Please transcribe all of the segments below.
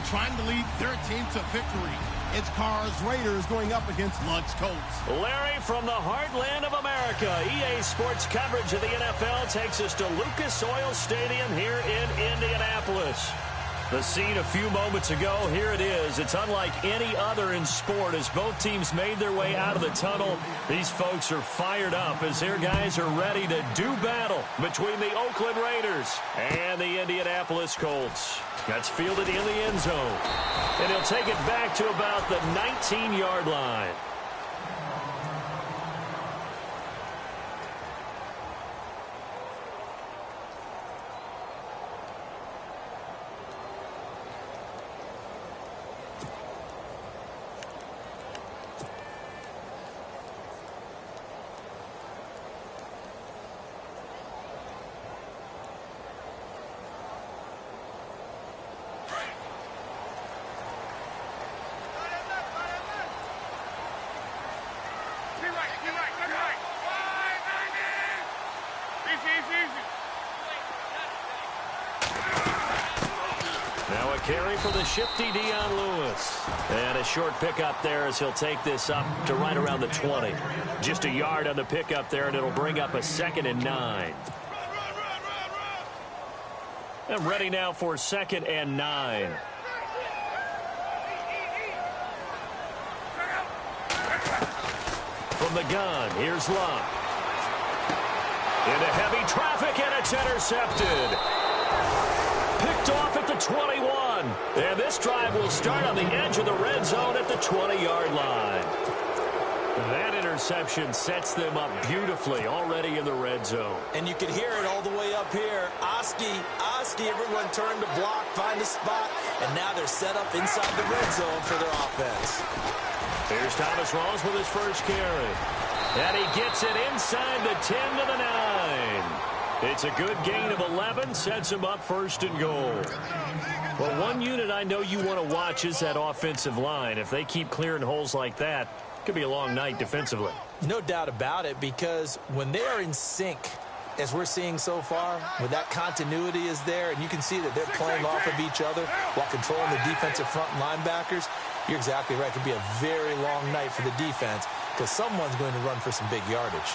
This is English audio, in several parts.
desperately trying to lead their team to victory. It's Carr's Raiders going up against Luck's Colts. Larry, from the heartland of America, EA Sports coverage of the NFL takes us to Lucas Oil Stadium here in Indianapolis. The scene a few moments ago, here it is. It's unlike any other in sport as both teams made their way out of the tunnel. These folks are fired up as their guys are ready to do battle between the Oakland Raiders and the Indianapolis Colts. That's fielded in the end zone. And he'll take it back to about the 19-yard line. Now a carry for the shifty Dion Lewis. And a short pickup there as he'll take this up to right around the 20. Just a yard on the pickup there, and it'll bring up a 2nd and 9. And ready now for 2nd and 9. From the gun, here's Luck. Into heavy traffic, and it's intercepted. Picked off at the 21. And this drive will start on the edge of the red zone at the 20-yard line. That interception sets them up beautifully already in the red zone. And you can hear it all the way up here. Oski, everyone turned to block, find a spot, and now they're set up inside the red zone for their offense. Here's Thomas Rawls with his first carry. And he gets it inside the 10 to the 9. It's a good gain of 11, sets him up 1st and goal. Well, one unit I know you want to watch is that offensive line. If they keep clearing holes like that, it could be a long night defensively. No doubt about it, because when they are in sync, as we're seeing so far, when that continuity is there, and you can see that they're playing off of each other while controlling the defensive front linebackers, you're exactly right. It could be a very long night for the defense because someone's going to run for some big yardage.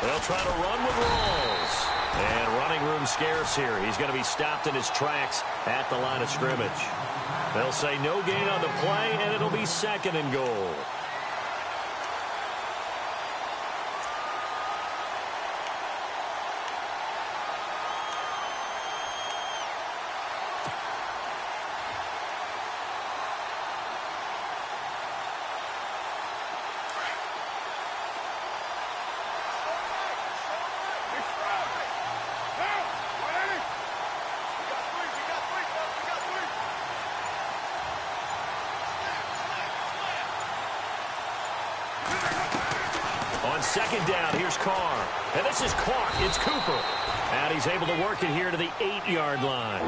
They'll try to run with Rawls. And running room scarce here. He's going to be stopped in his tracks at the line of scrimmage. They'll say no gain on the play, and it'll be 2nd and goal. On 2nd down, here's Carr. And this is caught. It's Cooper. And he's able to work it here to the 8-yard line.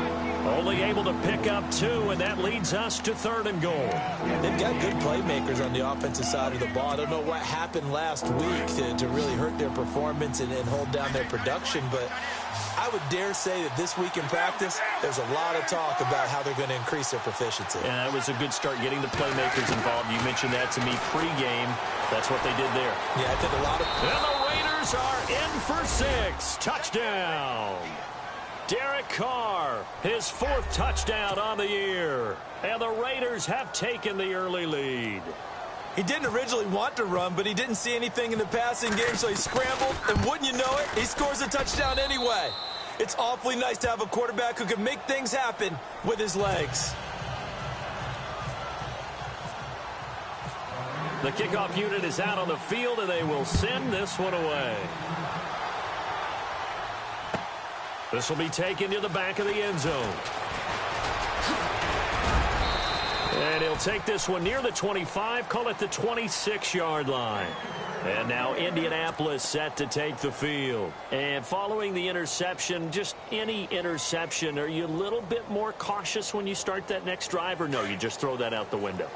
Only able to pick up 2, and that leads us to 3rd and goal. They've got good playmakers on the offensive side of the ball. I don't know what happened last week to really hurt their performance and hold down their production, but I would dare say that this week in practice, there's a lot of talk about how they're going to increase their proficiency. And that was a good start getting the playmakers involved. You mentioned that to me pregame. That's what they did there. Yeah, I think a lot of... And the Raiders are in for 6. Touchdown. Derek Carr, his 4th touchdown on the year. And the Raiders have taken the early lead. He didn't originally want to run, but he didn't see anything in the passing game, so he scrambled, and wouldn't you know it, he scores a touchdown anyway. It's awfully nice to have a quarterback who can make things happen with his legs. The kickoff unit is out on the field, and they will send this one away. This will be taken to the back of the end zone. And he'll take this one near the 25, call it the 26-yard line. And now Indianapolis set to take the field. And following the interception, just any interception, are you a little bit more cautious when you start that next drive, or no, you just throw that out the window?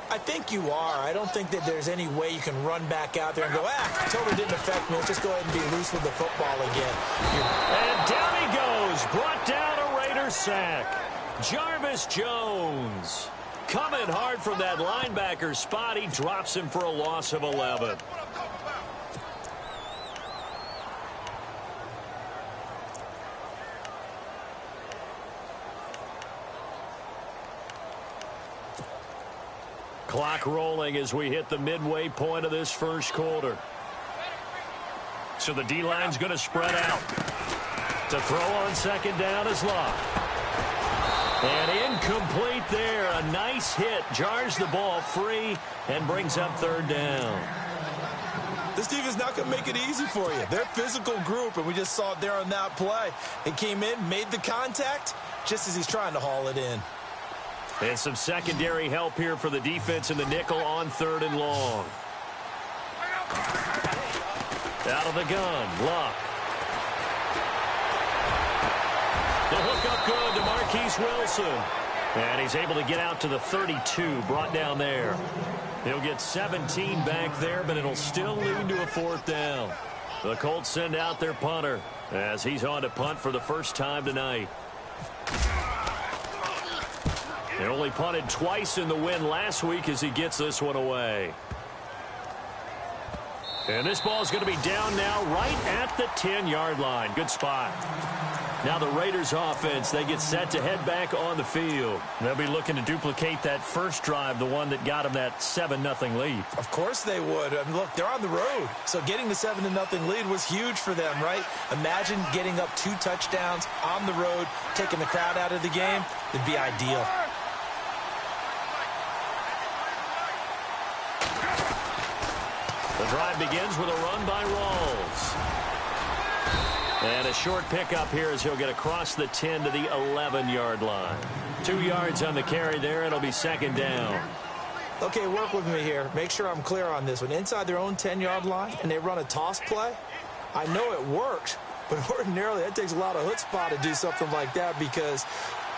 I think you are. I don't think that there's any way you can run back out there and go, totally didn't affect me. Let's just go ahead and be loose with the football again. And down he goes, brought down a Raider first sack. Jarvis Jones coming hard from that linebacker spot. He drops him for a loss of 11. Clock rolling as we hit the midway point of this first quarter. So the D-line's going to spread out. To throw on second down is Locke. And incomplete there. A nice hit. Jars the ball free and brings up third down. This defense not going to make it easy for you. They're a physical group, and we just saw it there on that play. It came in, made the contact, just as he's trying to haul it in. And some secondary help here for the defense in the nickel on third and long. Out of the gun, Locke. The hook up good to Marquise Wilson. And he's able to get out to the 32, brought down there. He'll get 17 back there, but it'll still lead to a fourth down. The Colts send out their punter as he's on to punt for the first time tonight. They only punted twice in the win last week as he gets this one away. And this ball is going to be down now right at the 10-yard line. Good spot. Now the Raiders offense, they get set to head back on the field. They'll be looking to duplicate that first drive, the one that got them that 7-0 lead. Of course they would. I mean, look, they're on the road. So getting the 7-0 lead was huge for them, right? Imagine getting up 2 touchdowns on the road, taking the crowd out of the game. It'd be ideal. The drive begins with a run by Rawls. And a short pickup here as he'll get across the 10 to the 11-yard line. 2 yards on the carry there. It'll be second down. Okay, work with me here. Make sure I'm clear on this one. Inside their own 10-yard line and they run a toss play, I know it works, but ordinarily that takes a lot of chutzpah to do something like that because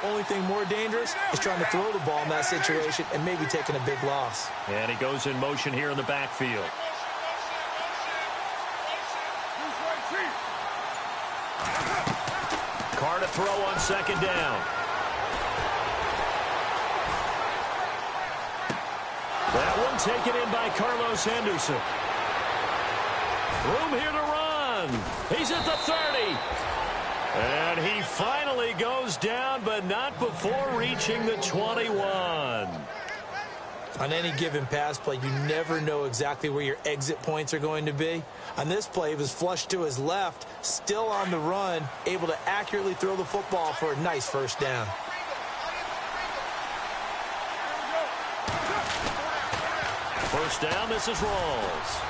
only thing more dangerous is trying to throw the ball in that situation and maybe taking a big loss. And he goes in motion here in the backfield. Carr to throw on second down. That one taken in by Carlos Henderson. Room here to run. He's at the 30. And he finally goes down, but not before reaching the 21. On any given pass play, you never know exactly where your exit points are going to be. On this play, he was flushed to his left, still on the run, able to accurately throw the football for a nice first down. First down, this is Rawls.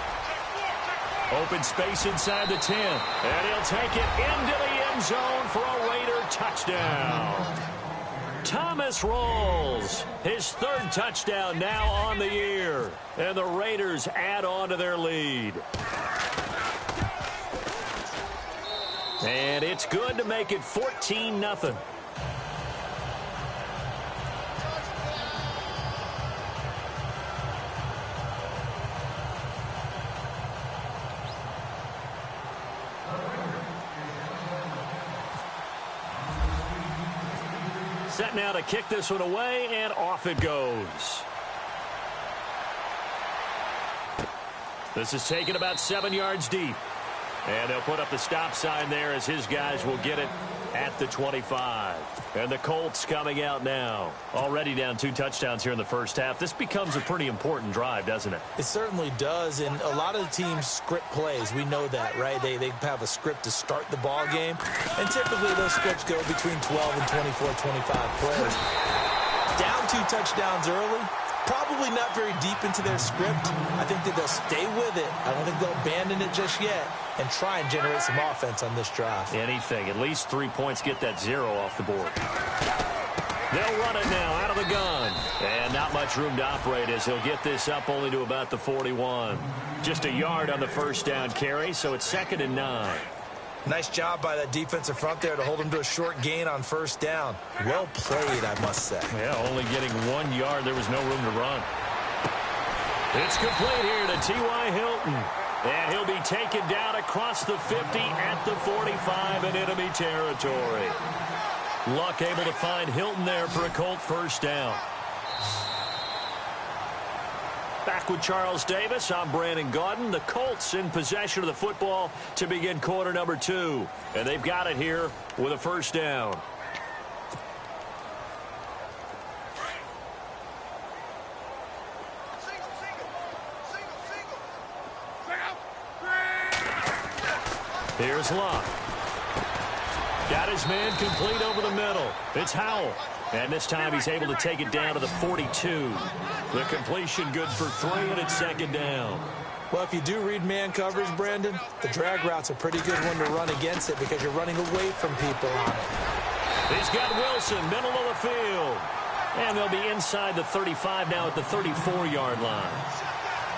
Open space inside the 10. And he'll take it into the end zone for a Raider touchdown. Thomas Rawls, his third touchdown now on the year. And the Raiders add on to their lead. And it's good to make it 14-0. Set now to kick this one away, and off it goes. This is taken about 7 yards deep. And they'll put up the stop sign there as his guys will get it at the 25. And the Colts coming out now. Already down 2 touchdowns here in the first half. This becomes a pretty important drive, doesn't it? It certainly does. And a lot of the teams script plays. We know that, right? They have a script to start the ball game. And typically those scripts go between 12 and 24, 25 plays. Down 2 touchdowns early. Probably not very deep into their script. I think that they'll stay with it. I don't think they'll abandon it just yet and try and generate some offense on this drive. Anything. At least 3 points, get that 0 off the board. They'll run it now out of the gun. And not much room to operate as he'll get this up only to about the 41. Just a yard on the first down carry, so it's 2nd and 9. Nice job by that defensive front there to hold him to a short gain on first down. Well played, I must say. Yeah, only getting 1 yard. There was no room to run. It's complete here to T.Y. Hilton. And he'll be taken down across the 50 at the 45 in enemy territory. Luck able to find Hilton there for a Colt first down. Back with Charles Davis, I'm Brandon Gaudin. The Colts in possession of the football to begin quarter number 2. And they've got it here with a first down. Here's Luck. Got his man complete over the middle. It's Howell. And this time he's able to take it down to the 42. The completion good for 3, and it's second down. Well, if you do read man coverage, Brandon, the drag route's a pretty good one to run against it because you're running away from people on it. He's got Wilson, middle of the field. And they'll be inside the 35 now at the 34-yard line.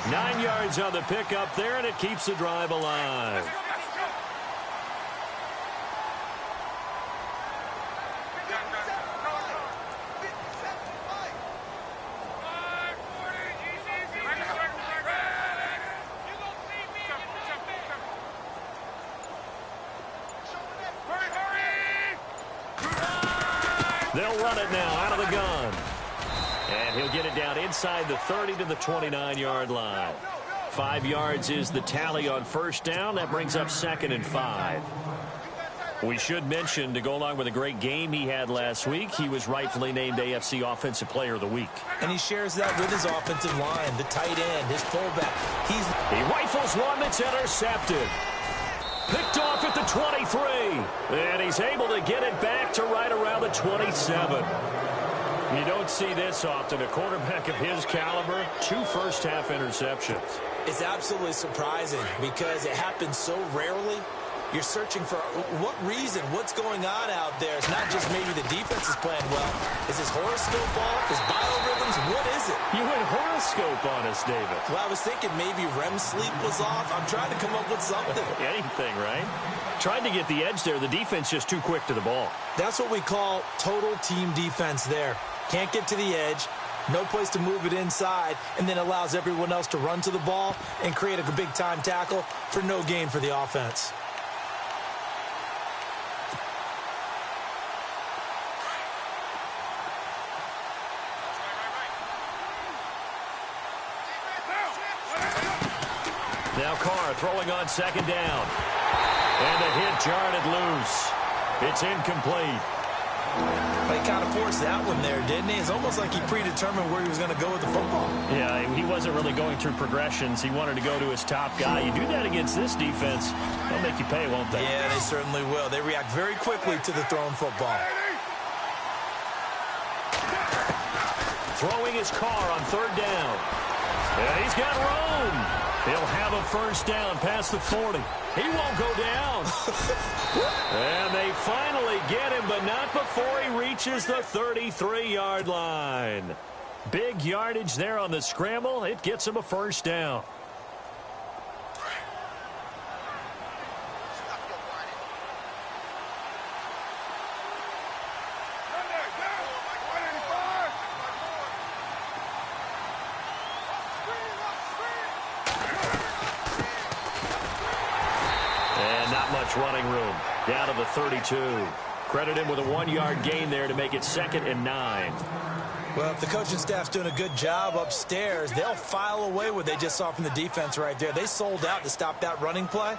9 yards on the pickup there, and it keeps the drive alive. They'll run it now out of the gun. And he'll get it down inside the 30 to the 29-yard line. 5 yards is the tally on first down. That brings up 2nd and 5. We should mention, to go along with a great game he had last week, he was rightfully named AFC Offensive Player of the Week. And he shares that with his offensive line, the tight end, his fullback. He rifles one that's intercepted. Picked off at the 23. And he's able to get it back to right around the 27. You don't see this often. A quarterback of his caliber, 2 first-half interceptions. It's absolutely surprising because it happens so rarely. You're searching for what reason, what's going on out there. It's not just maybe the defense is playing well. Is his horoscope off? His biorhythms? What is it? You went horoscope on us, David. Well, I was thinking maybe REM sleep was off. I'm trying to come up with something. Anything, right? Tried to get the edge there. The defense just too quick to the ball. That's what we call total team defense there. Can't get to the edge. No place to move it inside, and then allows everyone else to run to the ball and create a big-time tackle for no gain for the offense. Now Carr throwing on second down. And the hit jarred it loose. It's incomplete. But he kind of forced that one there, didn't he? It's almost like he predetermined where he was going to go with the football. Yeah, he wasn't really going through progressions. He wanted to go to his top guy. You do that against this defense, they'll make you pay, won't they? Yeah, they certainly will. They react very quickly to the thrown football. Throwing his Carr on third down. And he's got room. He'll have a first down past the 40. He won't go down. And they finally get him, but not before he reaches the 33-yard line. Big yardage there on the scramble. It gets him a first down. Running room down to the 32. Credit him with a 1-yard gain there to make it 2nd and 9. Well, if the coaching staff's doing a good job upstairs, they'll file away what they just saw from the defense right there. They sold out to stop that running play.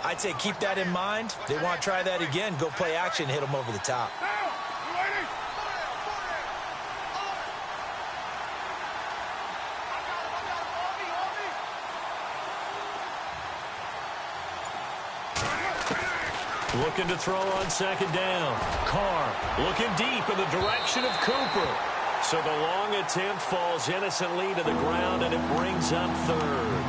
I'd say keep that in mind. They want to try that again. Go play action, hit them over the top. Looking to throw on second down. Carr looking deep in the direction of Cooper. So the long attempt falls innocently to the ground, and it brings up third.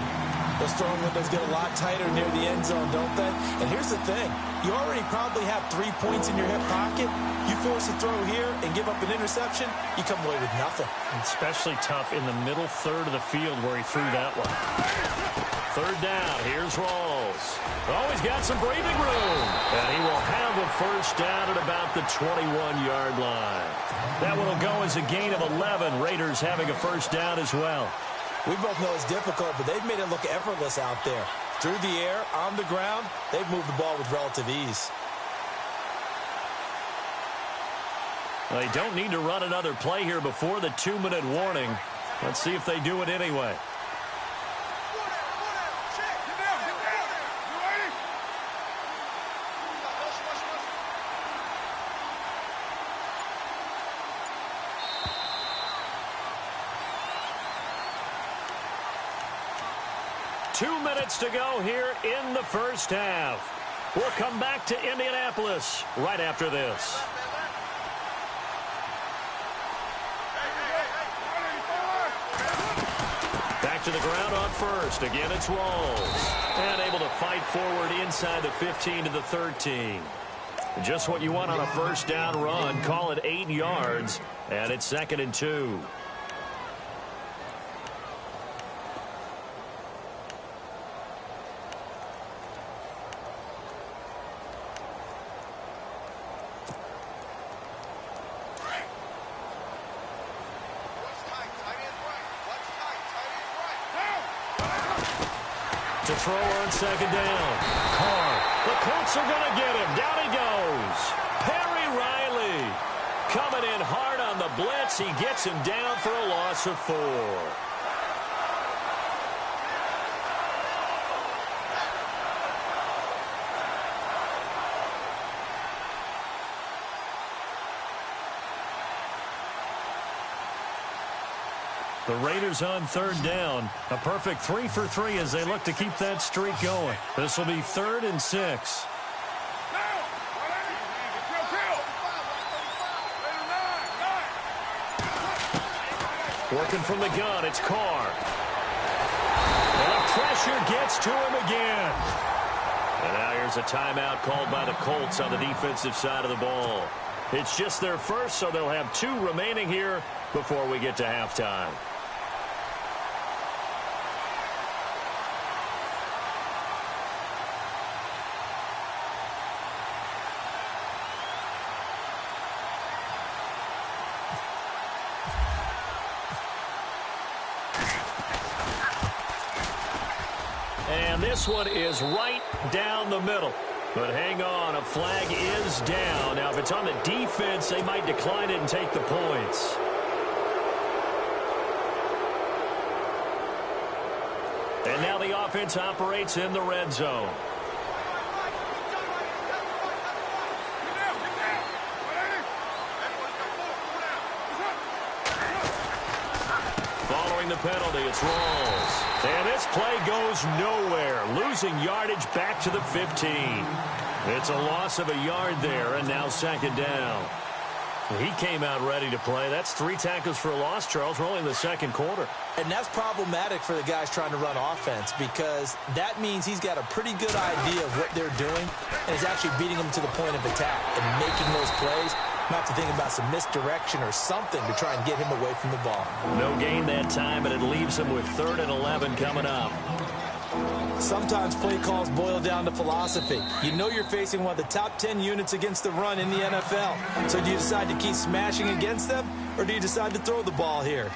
Those throwing windows get a lot tighter near the end zone, don't they? And here's the thing. You already probably have 3 points in your hip pocket. You force a throw here and give up an interception, you come away with nothing. Especially tough in the middle third of the field where he threw that one. Third down. Here's Rawls. Oh, he's got some breathing room. And he will have a first down at about the 21-yard line. That one will go as a gain of 11. Raiders having a first down as well. We both know it's difficult, but they've made it look effortless out there. Through the air, on the ground, they've moved the ball with relative ease. They don't need to run another play here before the 2-minute warning. Let's see if they do it anyway. Two minutes to go here in the first half. We'll come back to Indianapolis right after this. Back to the ground on first. Again, it's Rawls. And able to fight forward inside the 15 to the 13. Just what you want on a first down run. Call it 8 yards. And it's 2nd and 2. To throw on 2nd down. Carr. The Colts are going to get him. Down he goes. Perry Riley coming in hard on the blitz. He gets him down for a loss of 4. The Raiders on 3rd down. A perfect 3 for 3 as they look to keep that streak going. This will be 3rd and 6. Working from the gun, it's Carr. And the pressure gets to him again. And now here's a timeout called by the Colts on the defensive side of the ball. It's just their first, so they'll have 2 remaining here before we get to halftime. And this one is right down the middle. But hang on, a flag is down. Now, if it's on the defense, they might decline it and take the points. And now the offense operates in the red zone. Following the penalty, it's Rawls. And this play goes nowhere, losing yardage back to the 15. It's a loss of a yard there, and now 2nd down. He came out ready to play. That's 3 tackles for a loss, Charles. We're only in the 2nd quarter. And that's problematic for the guys trying to run offense because that means he's got a pretty good idea of what they're doing and is actually beating them to the point of attack and making those plays. Not to think about some misdirection or something to try and get him away from the ball. No gain that time, and it leaves him with 3rd and 11 coming up. Sometimes play calls boil down to philosophy. You know you're facing one of the top 10 units against the run in the NFL. So do you decide to keep smashing against them, or do you decide to throw the ball here?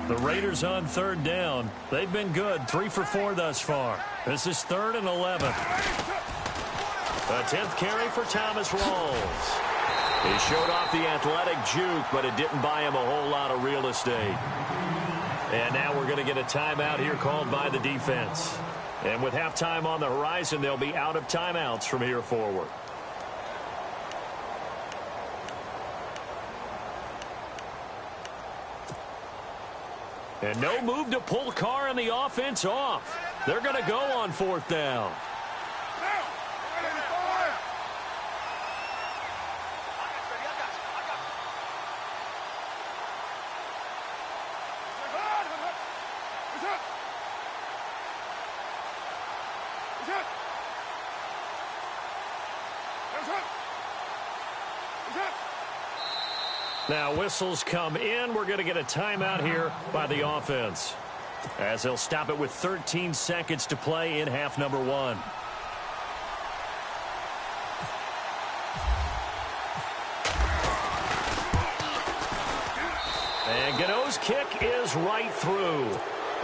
The Raiders on 3rd down. They've been good, 3 for 4 thus far. This is 3rd and 11. A 10th carry for Thomas Rawls. He showed off the athletic juke, but it didn't buy him a whole lot of real estate. And now we're going to get a timeout here called by the defense. And with halftime on the horizon, they'll be out of timeouts from here forward. And no move to pull Carr and the offense off. They're going to go on 4th down. Now whistles come in. We're going to get a timeout here by the offense, as they'll stop it with 13 seconds to play in half number 1. And Gano's kick is right through.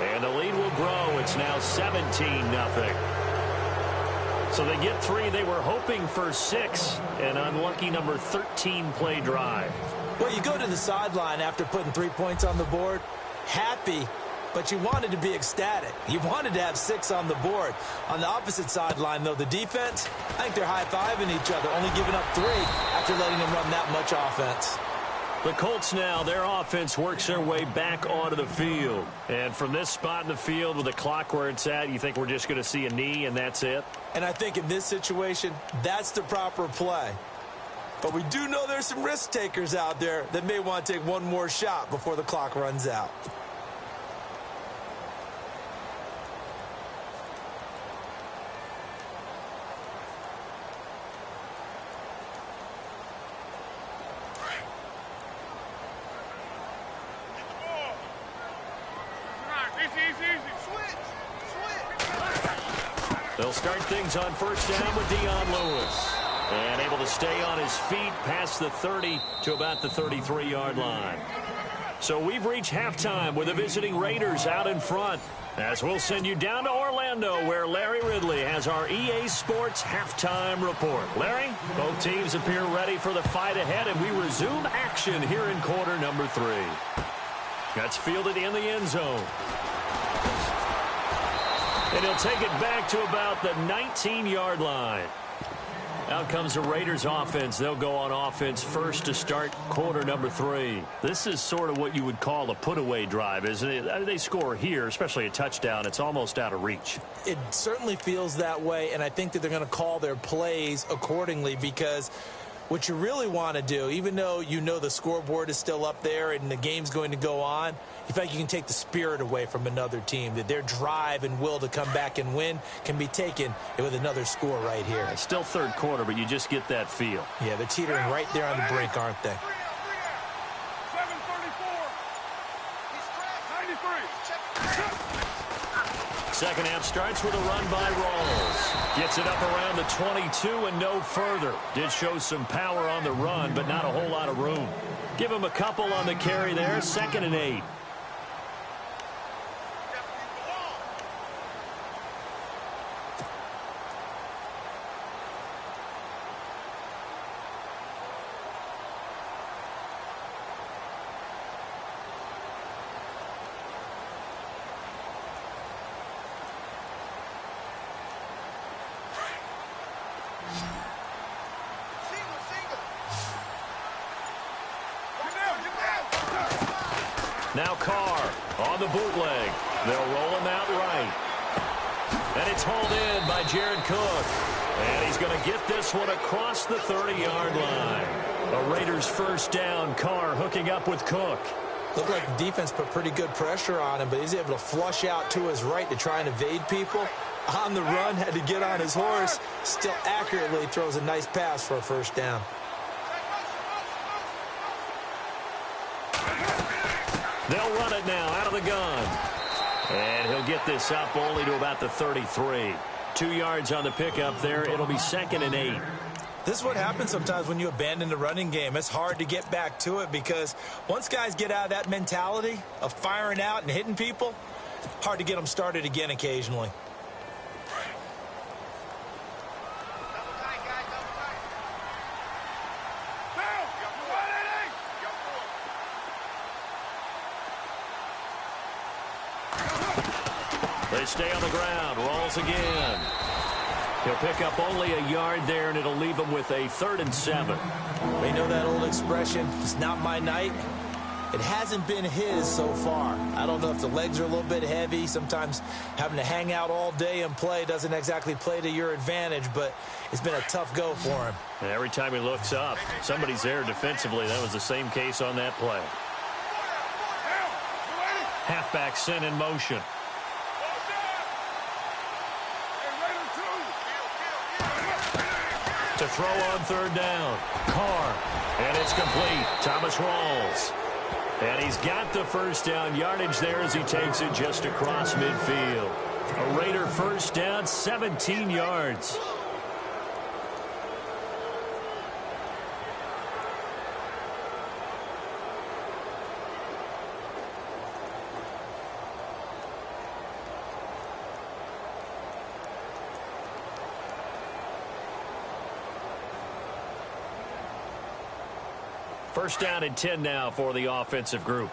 And the lead will grow. It's now 17-0. So they get 3. They were hoping for 6. An unlucky number 13 play drive. Well, you go to the sideline after putting 3 points on the board, happy, but you wanted to be ecstatic. You wanted to have 6 on the board. On the opposite sideline, though, the defense, I think they're high-fiving each other, only giving up 3 after letting them run that much offense. The Colts now, their offense works their way back onto the field. And from this spot in the field with the clock where it's at, you think we're just going to see a knee and that's it? And I think in this situation, that's the proper play. But we do know there's some risk takers out there that may want to take one more shot before the clock runs out. They'll start things on first down with Dion Lewis. And able to stay on his feet past the 30 to about the 33-yard line. So we've reached halftime with the visiting Raiders out in front. As we'll send you down to Orlando where Larry Ridley has our EA Sports halftime report. Larry, both teams appear ready for the fight ahead, and we resume action here in quarter number 3. That's fielded in the end zone. And he'll take it back to about the 19-yard line. Out comes the Raiders offense. They'll go on offense first to start quarter number 3. This is sort of what you would call a put-away drive, isn't it? They score here, especially a touchdown. It's almost out of reach. It certainly feels that way, and I think that they're going to call their plays accordingly because what you really want to do, even though you know the scoreboard is still up there and the game's going to go on, in fact, you can take the spirit away from another team, that their drive and will to come back and win can be taken with another score right here. It's still third quarter, but you just get that feel. Yeah, they're teetering right there on the brink, aren't they? 7:34. Second half starts with a run by Rawls. Gets it up around the 22 and no further. Did show some power on the run, but not a whole lot of room. Give him a couple on the carry there. 2nd and 8. Now Carr on the bootleg. They'll roll him out right. And it's hauled in by Jared Cook. And he's going to get this one across the 30-yard line. A Raiders first down. Carr hooking up with Cook. Looked like the defense put pretty good pressure on him, but he's able to flush out to his right to try and evade people. On the run, had to get on his horse. Still accurately throws a nice pass for a first down. They'll run it now out of the gun. And he'll get this up only to about the 33. 2 yards on the pickup there. It'll be 2nd and 8. This is what happens sometimes when you abandon the running game. It's hard to get back to it because once guys get out of that mentality of firing out and hitting people, hard to get them started again occasionally. They stay on the ground. Rawls again. He'll pick up only a yard there, and it'll leave him with a 3rd and 7. We know that old expression, it's not my night. It hasn't been his so far. I don't know if the legs are a little bit heavy. Sometimes having to hang out all day and play doesn't exactly play to your advantage, but it's been a tough go for him. And every time he looks up, somebody's there defensively. That was the same case on that play. Halfback sent in motion. To throw on 3rd down. Carr. And it's complete. Thomas Rawls. And he's got the first down yardage there as he takes it just across midfield. A Raider first down, 17 yards. First down and 10 now for the offensive group.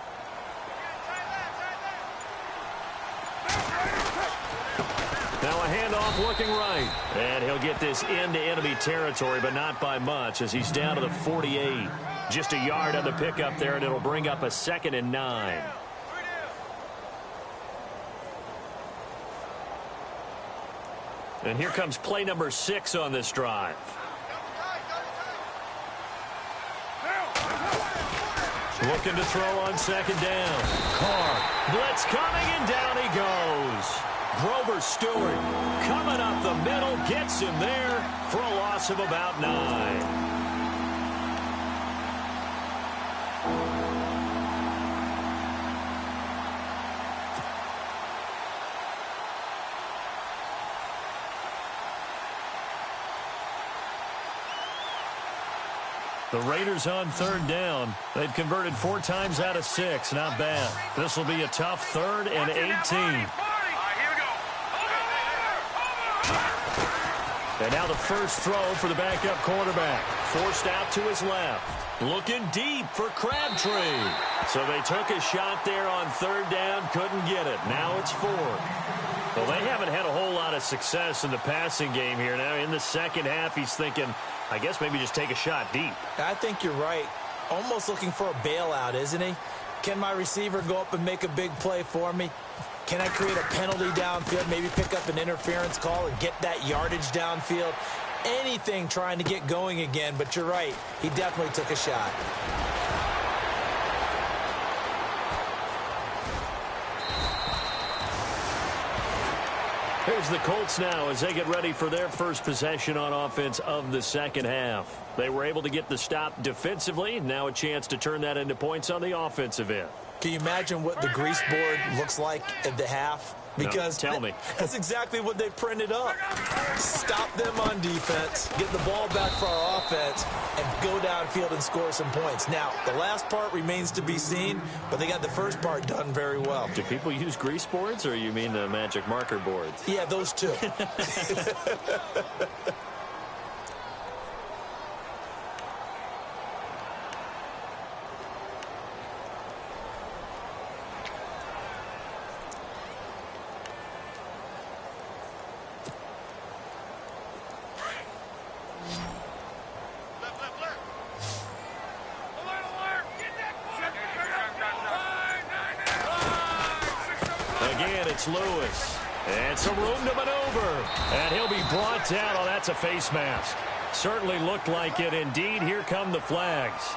Now a handoff looking right. And he'll get this into enemy territory, but not by much as he's down to the 48. Just a yard on the pickup there, and it'll bring up a 2nd and 9. And here comes play number 6 on this drive. Looking to throw on 2nd down. Carr, blitz coming, and down he goes. Grover Stewart coming up the middle, gets him there for a loss of about 9. The Raiders on 3rd down. They've converted 4 times out of 6. Not bad. This will be a tough 3rd and 18. And now the first throw for the backup quarterback. Forced out to his left. Looking deep for Crabtree. So they took a shot there on 3rd down. Couldn't get it. Now it's 4th. Well, they haven't had a whole lot of success in the passing game here. Now in the second half, he's thinking, I guess maybe just take a shot deep. I think you're right. Almost looking for a bailout, isn't he? Can my receiver go up and make a big play for me? Can I create a penalty downfield, maybe pick up an interference call and get that yardage downfield? Anything trying to get going again, but you're right. He definitely took a shot. Here's the Colts now as they get ready for their first possession on offense of the second half. They were able to get the stop defensively. Now a chance to turn that into points on the offensive end. Can you imagine what the grease board looks like at the half? Because no, tell me. That's exactly what they printed up. Stop them on defense, get the ball back for our offense, and go downfield and score some points. Now, the last part remains to be seen, but they got the first part done very well. Do people use grease boards, or you mean the magic marker boards? Yeah, those two. It's Lewis. And some room to maneuver. And he'll be brought down. Oh, that's a face mask. Certainly looked like it. Indeed, here come the flags.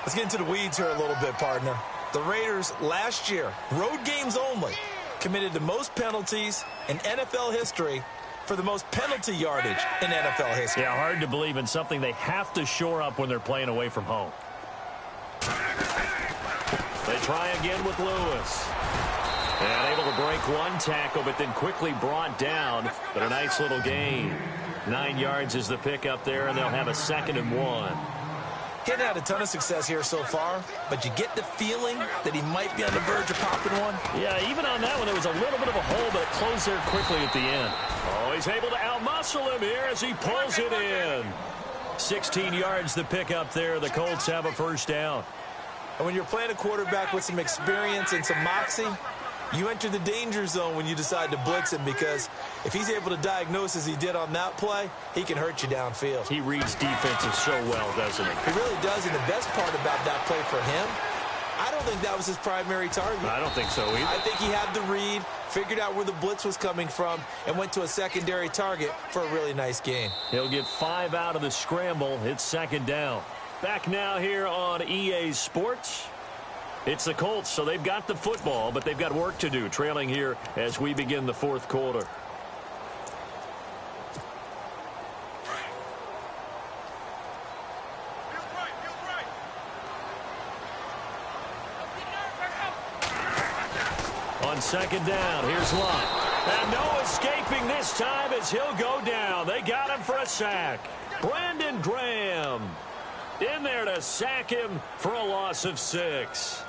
Let's get into the weeds here a little bit, partner. The Raiders last year, road games only, committed the most penalties in NFL history for the most penalty yardage in NFL history. Yeah, hard to believe in something they have to shore up when they're playing away from home. They try again with Lewis. And able to break one tackle, but then quickly brought down. But a nice little gain. 9 yards is the pickup there, and they'll have a 2nd and 1. He hadn't had a ton of success here so far, but you get the feeling that he might be on the verge of popping one. Yeah, even on that one, there was a little bit of a hole, but it closed there quickly at the end. Oh, he's able to outmuscle him here as he pulls it in. 16 yards the pickup there. The Colts have a first down. And when you're playing a quarterback with some experience and some moxie, you enter the danger zone when you decide to blitz him, because if he's able to diagnose as he did on that play, he can hurt you downfield. He reads defenses so well, doesn't he? He really does, and the best part about that play for him, I don't think that was his primary target. I don't think so either. I think he had the read, figured out where the blitz was coming from, and went to a secondary target for a really nice gain. He'll get 5 out of the scramble. It's 2nd down. Back now here on EA Sports. It's the Colts, so they've got the football, but they've got work to do, trailing here as we begin the 4th quarter. On 2nd down, here's Lott. And no escaping this time as he'll go down. They got him for a sack. Brandon Graham in there to sack him for a loss of 6.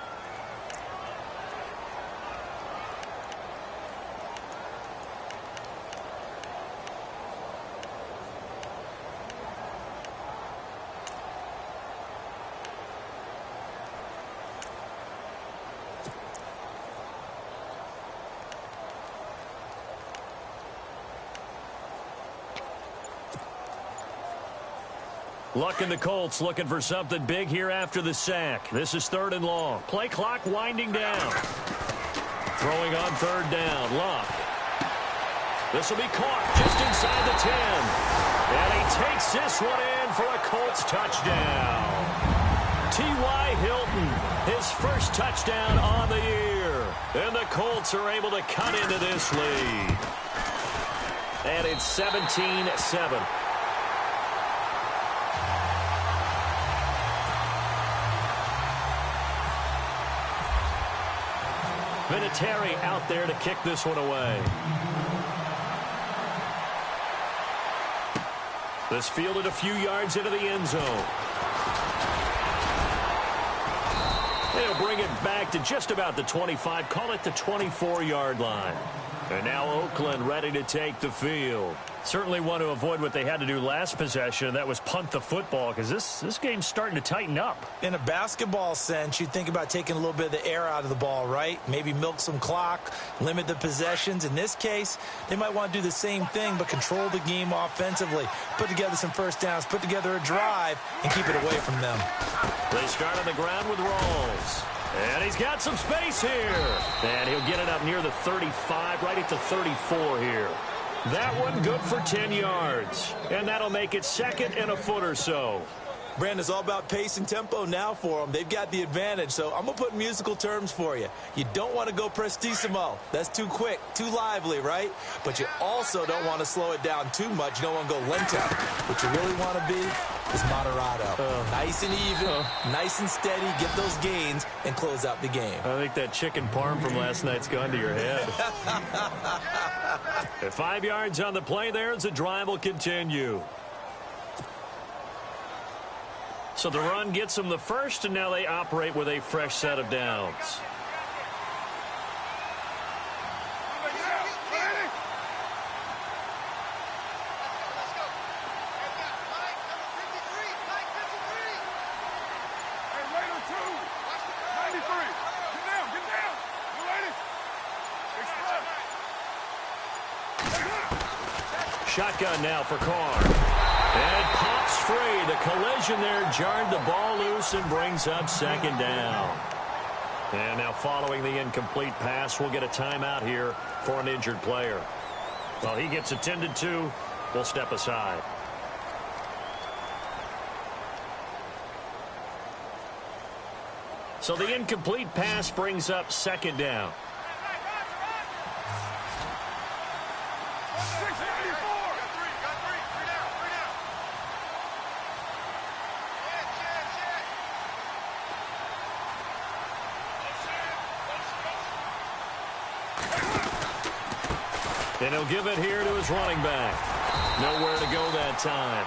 The Colts looking for something big here after the sack. This is 3rd and long. Play clock winding down. Throwing on 3rd down. Luck. This will be caught just inside the 10. And he takes this one in for a Colts touchdown. T.Y. Hilton, his first touchdown on the year. And the Colts are able to cut into this lead. And it's 17-7. Vinatieri out there to kick this one away. This fielded a few yards into the end zone. They'll bring it back to just about the 25, call it the 24-yard line. And now Oakland ready to take the field. Certainly want to avoid what they had to do last possession, and that was punt the football, because this game's starting to tighten up. In a basketball sense, you think about taking a little bit of the air out of the ball, right? Maybe milk some clock, limit the possessions. In this case, they might want to do the same thing, but control the game offensively. Put together some first downs, put together a drive, and keep it away from them. They start on the ground with Rawls. And he's got some space here. And he'll get it up near the 35, right at the 34 here. That one good for 10 yards. And that'll make it 2nd and a foot or so. Brandon, it's all about pace and tempo now for them. They've got the advantage, so I'm going to put musical terms for you. You don't want to go prestissimo. That's too quick, too lively, right? But you also don't want to slow it down too much. You don't want to go lento. What you really want to be is moderato. Nice and even, nice and steady, get those gains, and close out the game. I think that chicken parm from last night's gone to your head. At 5 yards on the play there, the drive will continue. So the run gets them the first, and now they operate with a fresh set of downs. Shotgun now for Carr. And pops free. The collision there jarred the ball loose and brings up 2nd down. And now following the incomplete pass, we'll get a timeout here for an injured player. Well, he gets attended to. We'll step aside. So the incomplete pass brings up 2nd down. And he'll give it here to his running back. Nowhere to go that time.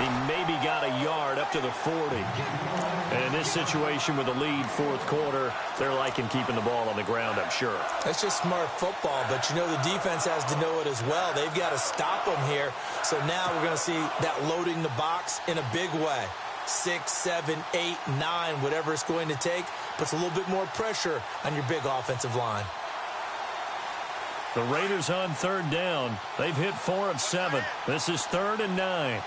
He maybe got a yard up to the 40. And in this situation with a lead 4th quarter, they're liking keeping the ball on the ground, I'm sure. That's just smart football, but you know the defense has to know it as well. They've got to stop them here. So now we're going to see that loading the box in a big way. 6, 7, 8, 9, whatever it's going to take, puts a little bit more pressure on your big offensive line. The Raiders on 3rd down. They've hit 4 of 7. This is 3rd and 9.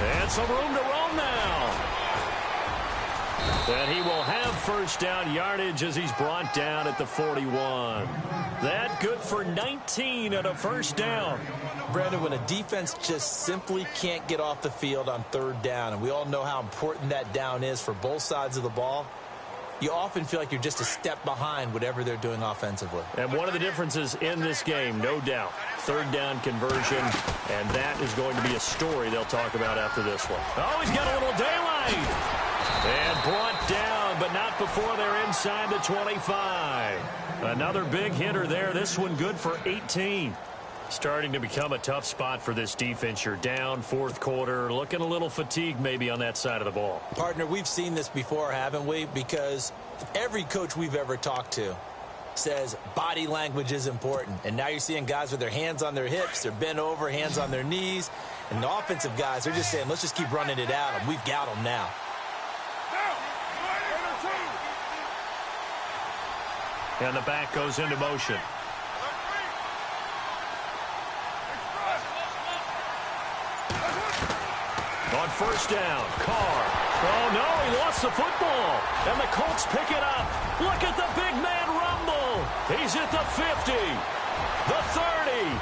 And some room to roam now. And he will have first down yardage as he's brought down at the 41. That good for 19 and a first down. Brandon, when a defense just simply can't get off the field on 3rd down, and we all know how important that down is for both sides of the ball, you often feel like you're just a step behind whatever they're doing offensively. And one of the differences in this game, no doubt, 3rd down conversion, and that is going to be a story they'll talk about after this one. Oh, he's got a little daylight. And brought down, but not before they're inside the 25. Another big hitter there. This one good for 18. Starting to become a tough spot for this defense. You're down 4th quarter, looking a little fatigued maybe on that side of the ball. Partner, we've seen this before, haven't we? Because every coach we've ever talked to says body language is important. And now you're seeing guys with their hands on their hips, they're bent over, hands on their knees. And the offensive guys, they're just saying, let's just keep running it out, and we've got them now. And the back goes into motion. On first down, Carr. Oh, no, he lost the football. And the Colts pick it up. Look at the big man rumble. He's at the 50, the 30,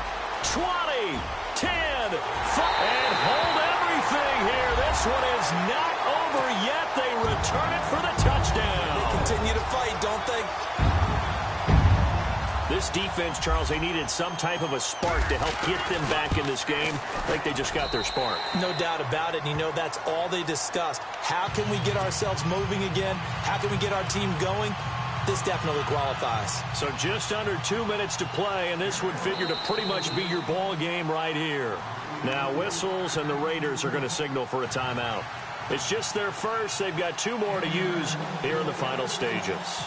20, 10, 5. And hold everything here. This one is not over yet. They return it for the touchdown. They continue to fight, don't they? This defense, Charles, they needed some type of a spark to help get them back in this game. I think they just got their spark. No doubt about it. And you know that's all they discussed. How can we get ourselves moving again? How can we get our team going? This definitely qualifies. So just under 2 minutes to play, and this would figure to pretty much be your ball game right here. Now whistles, and the Raiders are going to signal for a timeout. It's just their first. They've got 2 more to use here in the final stages.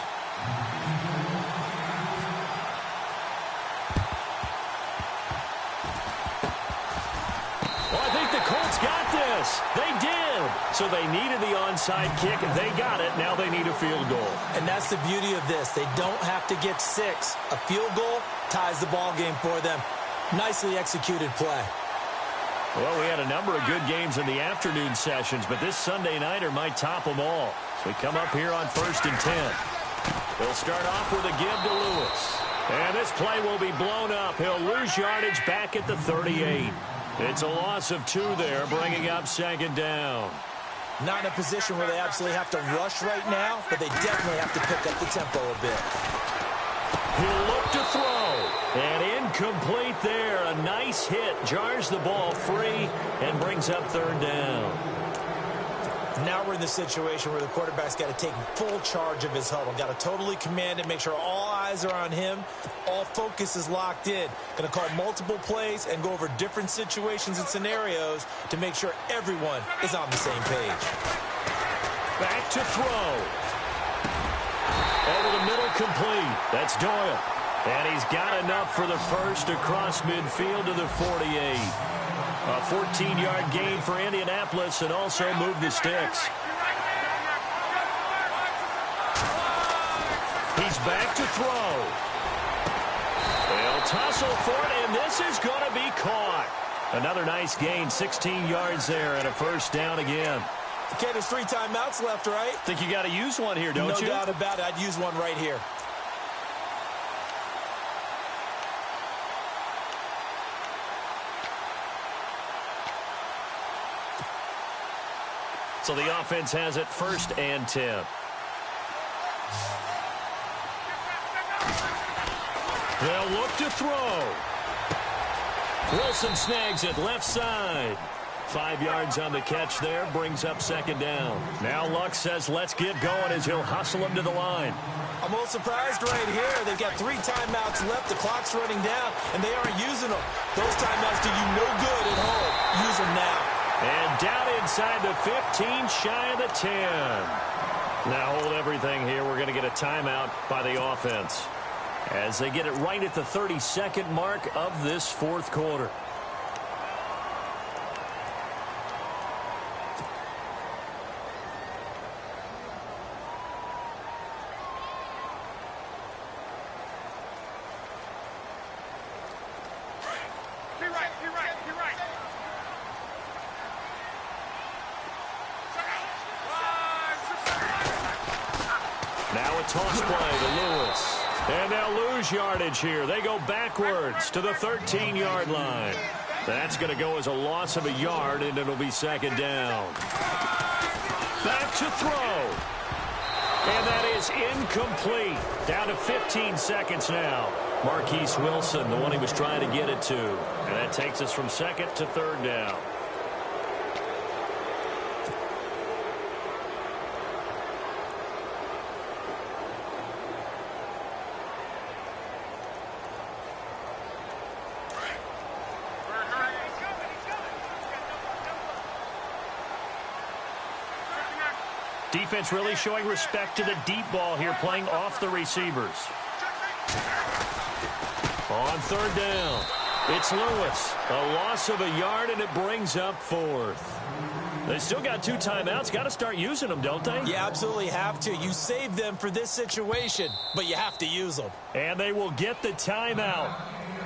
They did. So they needed the onside kick. They got it. Now they need a field goal. And that's the beauty of this. They don't have to get 6. A field goal ties the ball game for them. Nicely executed play. Well, we had a number of good games in the afternoon sessions, but this Sunday nighter might top them all. So we come up here on 1st and 10. They'll start off with a give to Lewis. And this play will be blown up. He'll lose yardage back at the 38. It's a loss of 2 there, bringing up 2nd down. Not in a position where they absolutely have to rush right now, but they definitely have to pick up the tempo a bit. He'll look to throw. And incomplete there. A nice hit. Jars the ball free and brings up 3rd down. Now we're in the situation where the quarterback's got to take full charge of his huddle. Got to totally command it, make sure all eyes are on him. All focus is locked in. Going to call multiple plays and go over different situations and scenarios to make sure everyone is on the same page. Back to throw. Over the middle, complete. That's Doyle. And he's got enough for the first across midfield to the 48. A 14-yard gain for Indianapolis and also move the sticks. He's back to throw. They'll tussle for it, and this is going to be caught. Another nice gain, 16 yards there, and a first down again. Okay, there's 3 timeouts left, right? Think you got to use one here, don't you? No doubt about it. I'd use one right here. So the offense has it 1st and 10. They'll look to throw. Wilson snags it left side. 5 yards on the catch there, brings up 2nd down. Now Luck says let's get going as he'll hustle him to the line. I'm a little surprised right here. They've got 3 timeouts left. The clock's running down, and they aren't using them. Those timeouts do you no good at home. Use them now. And down inside the 15, shy of the 10. Now hold everything here. We're going to get a timeout by the offense as they get it right at the 32nd mark of this 4th quarter. Now a toss play to Lewis. And they'll lose yardage here. They go backwards to the 13-yard line. That's going to go as a loss of a yard, and it'll be 2nd down. Back to throw. And that is incomplete. Down to 15 seconds now. Marquise Wilson, the one he was trying to get it to. And that takes us from 2nd to 3rd down. Defense really showing respect to the deep ball here, playing off the receivers. On 3rd down, it's Lewis. A loss of a yard, and it brings up 4th. They still got 2 timeouts. Got to start using them, don't they? You absolutely have to. You save them for this situation, but you have to use them. And they will get the timeout.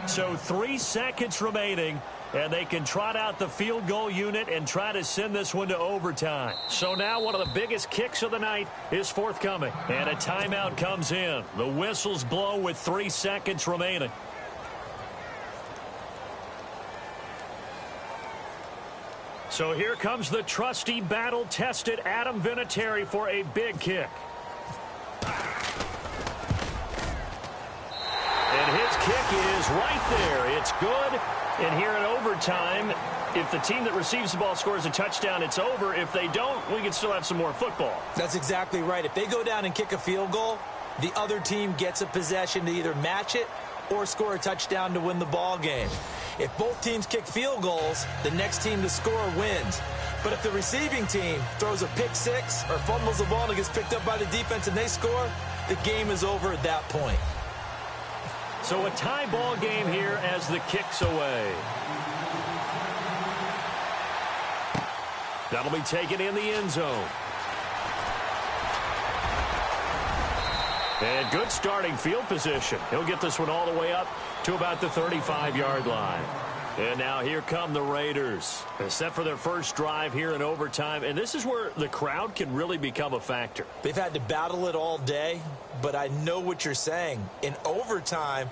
So 3 seconds remaining, and they can trot out the field goal unit and try to send this one to overtime. So now one of the biggest kicks of the night is forthcoming. And a timeout comes in. The whistles blow with 3 seconds remaining. So here comes the trusty, battle-tested Adam Vinatieri for a big kick. And his kick is right there. It's good. And here in overtime, if the team that receives the ball scores a touchdown, it's over. If they don't, we can still have some more football. That's exactly right. If they go down and kick a field goal, the other team gets a possession to either match it or score a touchdown to win the ball game. If both teams kick field goals, the next team to score wins. But if the receiving team throws a pick six or fumbles the ball and it gets picked up by the defense and they score, the game is over at that point. So a tie ball game here as the kick's away. That'll be taken in the end zone. And good starting field position. He'll get this one all the way up to about the 35-yard line. And now here come the Raiders. Set for their first drive here in overtime. And this is where the crowd can really become a factor. They've had to battle it all day, but I know what you're saying. In overtime,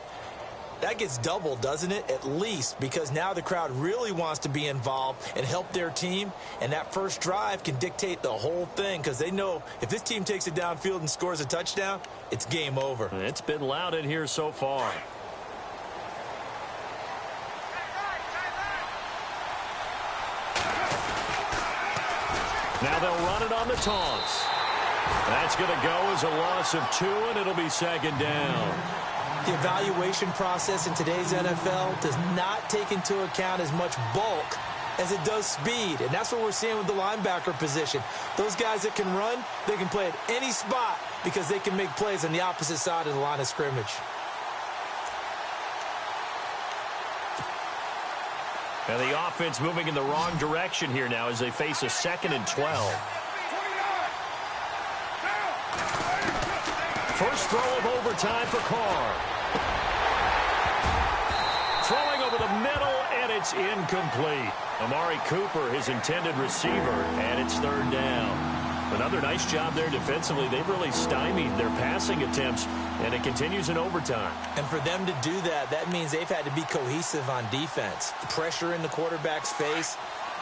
that gets doubled, doesn't it? At least, because now the crowd really wants to be involved and help their team. And that first drive can dictate the whole thing because they know if this team takes it downfield and scores a touchdown, it's game over. It's been loud in here so far. Now they'll run it on the toss. That's going to go as a loss of 2, and it'll be second down. The evaluation process in today's NFL does not take into account as much bulk as it does speed, and that's what we're seeing with the linebacker position. Those guys that can run, they can play at any spot because they can make plays on the opposite side of the line of scrimmage. And the offense moving in the wrong direction here now as they face a 2nd and 12. First throw of overtime for Carr. Throwing over the middle, and it's incomplete. Amari Cooper, his intended receiver, and it's 3rd down. Another nice job there defensively. They've really stymied their passing attempts, and it continues in overtime. And for them to do that, that means they've had to be cohesive on defense. Pressure in the quarterback's face,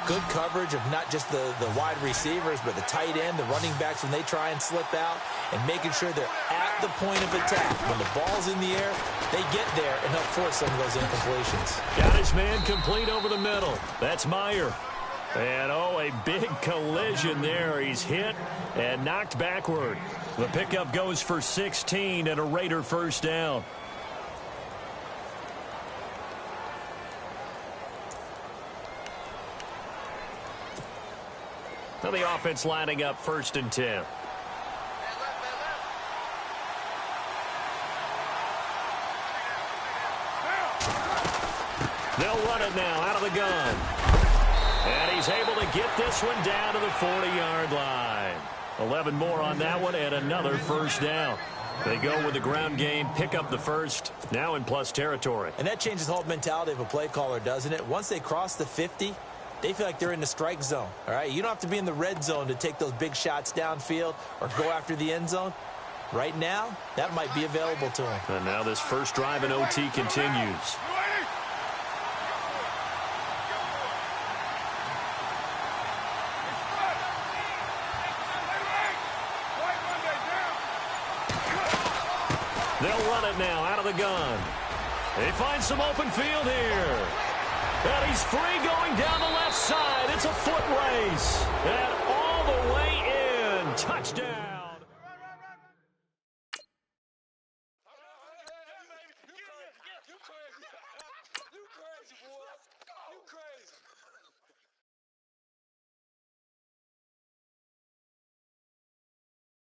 good coverage of not just the wide receivers, but the tight end, the running backs when they try and slip out, and making sure they're at the point of attack. When the ball's in the air, they get there and help force some of those incompletions. Got his man complete over the middle. That's Meyer. And, oh, a big collision there. He's hit and knocked backward. The pickup goes for 16 and a Raider first down. Now the offense lining up 1st and 10. They'll run it now out of the gun. And he's able to get this one down to the 40-yard line. 11 more on that one and another first down. They go with the ground game, pick up the first, now in plus territory. And that changes the whole mentality of a play caller, doesn't it? Once they cross the 50, they feel like they're in the strike zone. All right, you don't have to be in the red zone to take those big shots downfield or go after the end zone. Right now, that might be available to them. And now this first drive in OT continues. They'll run it now out of the gun. They find some open field here. And he's free going down the left side. It's a foot race. And all the way in. Touchdown.